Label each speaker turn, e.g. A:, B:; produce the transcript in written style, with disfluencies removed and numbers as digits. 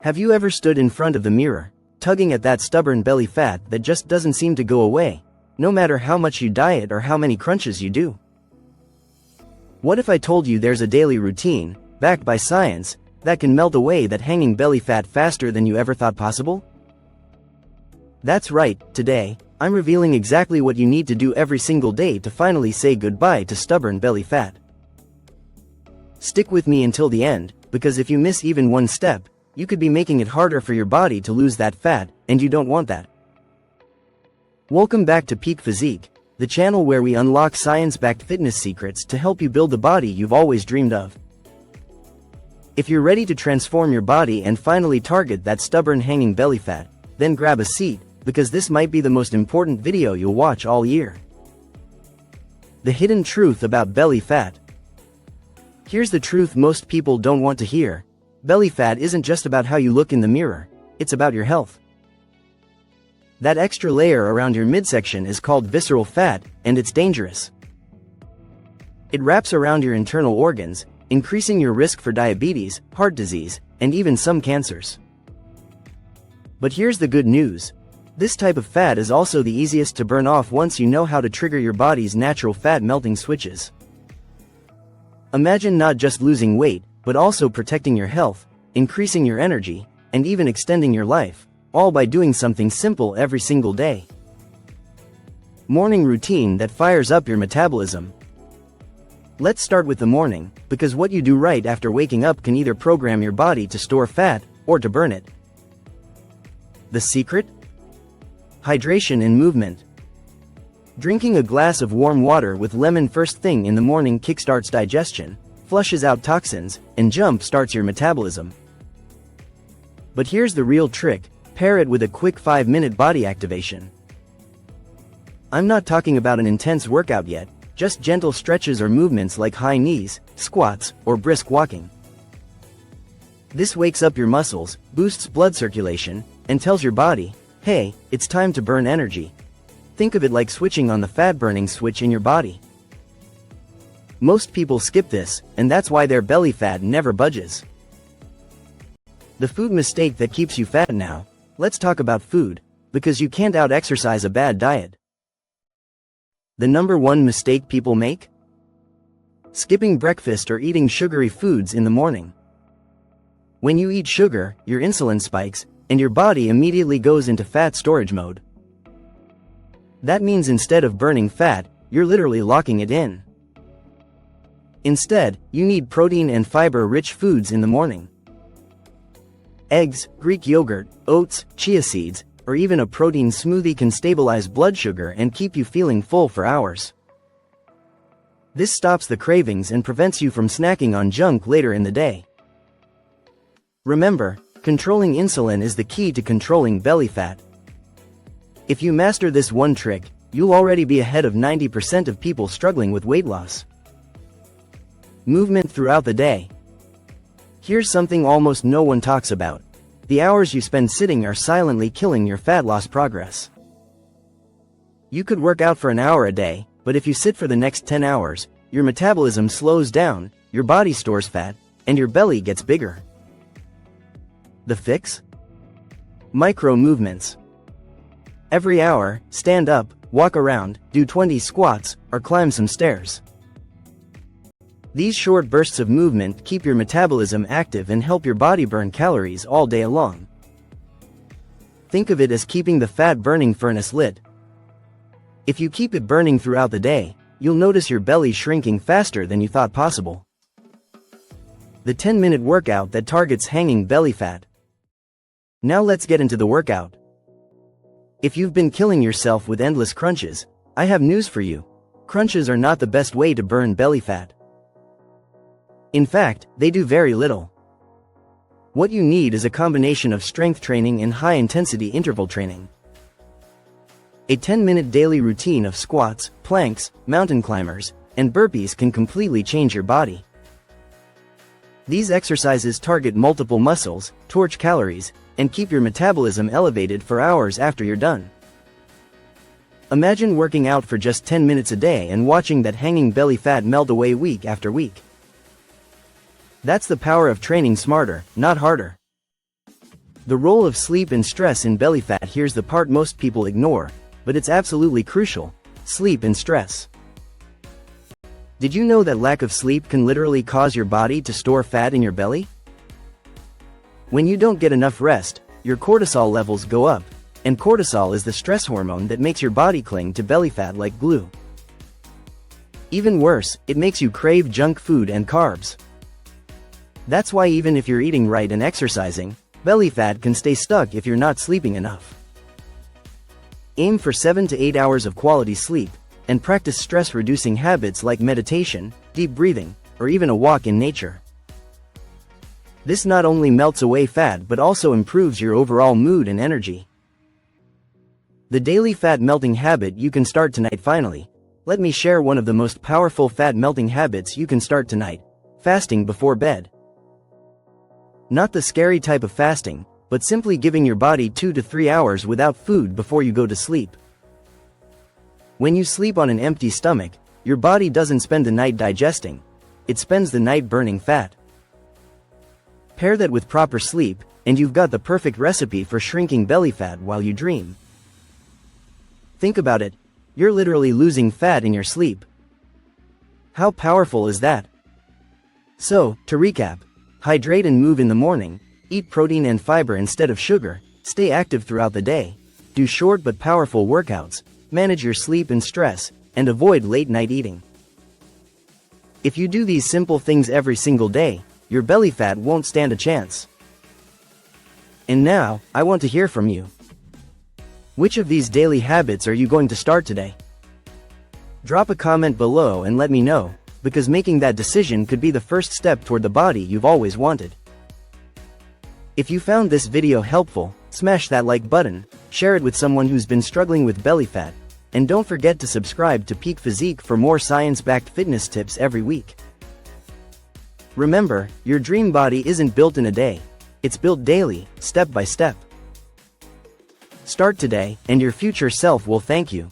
A: Have you ever stood in front of the mirror, tugging at that stubborn belly fat that just doesn't seem to go away, no matter how much you diet or how many crunches you do? What if I told you there's a daily routine, backed by science, that can melt away that hanging belly fat faster than you ever thought possible? That's right, today, I'm revealing exactly what you need to do every single day to finally say goodbye to stubborn belly fat. Stick with me until the end, because if you miss even one step, you could be making it harder for your body to lose that fat, and you don't want that. Welcome back to Peak Physique, the channel where we unlock science-backed fitness secrets to help you build the body you've always dreamed of. If you're ready to transform your body and finally target that stubborn hanging belly fat, then grab a seat, because this might be the most important video you'll watch all year. The hidden truth about belly fat. Here's the truth most people don't want to hear. Belly fat isn't just about how you look in the mirror, it's about your health. That extra layer around your midsection is called visceral fat, and it's dangerous. It wraps around your internal organs, increasing your risk for diabetes, heart disease, and even some cancers. But here's the good news. This type of fat is also the easiest to burn off once you know how to trigger your body's natural fat melting switches. Imagine not just losing weight, but also protecting your health, increasing your energy, and even extending your life, all by doing something simple every single day. Morning routine that fires up your metabolism. Let's start with the morning, because what you do right after waking up can either program your body to store fat, or to burn it. The secret? Hydration and movement. Drinking a glass of warm water with lemon first thing in the morning kickstarts digestion, flushes out toxins, and jump-starts your metabolism. But here's the real trick, pair it with a quick 5-minute body activation. I'm not talking about an intense workout yet, just gentle stretches or movements like high knees, squats, or brisk walking. This wakes up your muscles, boosts blood circulation, and tells your body, hey, it's time to burn energy. Think of it like switching on the fat-burning switch in your body. Most people skip this, and that's why their belly fat never budges. The food mistake that keeps you fat now. Let's talk about food, because you can't out-exercise a bad diet. The number one mistake people make? Skipping breakfast or eating sugary foods in the morning. When you eat sugar, your insulin spikes, and your body immediately goes into fat storage mode. That means instead of burning fat, you're literally locking it in. Instead, you need protein and fiber-rich foods in the morning. Eggs, Greek yogurt, oats, chia seeds, or even a protein smoothie can stabilize blood sugar and keep you feeling full for hours. This stops the cravings and prevents you from snacking on junk later in the day. Remember, controlling insulin is the key to controlling belly fat. If you master this one trick, you'll already be ahead of 90% of people struggling with weight loss. Movement throughout the day. Here's something almost no one talks about. The hours you spend sitting are silently killing your fat loss progress. You could work out for an hour a day, but if you sit for the next 10 hours, your metabolism slows down, your body stores fat, and your belly gets bigger. The fix? Micro movements. Every hour, stand up, walk around, do 20 squats, or climb some stairs. These short bursts of movement keep your metabolism active and help your body burn calories all day long. Think of it as keeping the fat-burning furnace lit. If you keep it burning throughout the day, you'll notice your belly shrinking faster than you thought possible. The 10-minute workout that targets hanging belly fat. Now let's get into the workout. If you've been killing yourself with endless crunches, I have news for you. Crunches are not the best way to burn belly fat. In fact, they do very little. What you need is a combination of strength training and high-intensity interval training. A 10-minute daily routine of squats, planks, mountain climbers, and burpees can completely change your body. These exercises target multiple muscles, torch calories, and keep your metabolism elevated for hours after you're done. Imagine working out for just 10 minutes a day and watching that hanging belly fat melt away week after week. That's the power of training smarter, not harder. The role of sleep and stress in belly fat. Here's the part most people ignore, but it's absolutely crucial. Sleep and stress. Did you know that lack of sleep can literally cause your body to store fat in your belly? When you don't get enough rest, your cortisol levels go up, and cortisol is the stress hormone that makes your body cling to belly fat like glue. Even worse, it makes you crave junk food and carbs. That's why even if you're eating right and exercising, belly fat can stay stuck if you're not sleeping enough. Aim for 7 to 8 hours of quality sleep, and practice stress-reducing habits like meditation, deep breathing, or even a walk in nature. This not only melts away fat but also improves your overall mood and energy. The daily fat melting habit you can start tonight. Finally, let me share one of the most powerful fat melting habits you can start tonight: fasting before bed. Not the scary type of fasting, but simply giving your body 2 to 3 hours without food before you go to sleep. When you sleep on an empty stomach, your body doesn't spend the night digesting, it spends the night burning fat. Pair that with proper sleep, and you've got the perfect recipe for shrinking belly fat while you dream. Think about it, you're literally losing fat in your sleep. How powerful is that? So, to recap, hydrate and move in the morning, eat protein and fiber instead of sugar, stay active throughout the day, do short but powerful workouts, manage your sleep and stress, and avoid late-night eating. If you do these simple things every single day, your belly fat won't stand a chance. And now, I want to hear from you. Which of these daily habits are you going to start today? Drop a comment below and let me know, because making that decision could be the first step toward the body you've always wanted. If you found this video helpful, smash that like button, share it with someone who's been struggling with belly fat, and don't forget to subscribe to Peak Physique for more science-backed fitness tips every week. Remember, your dream body isn't built in a day, it's built daily, step by step. Start today, and your future self will thank you.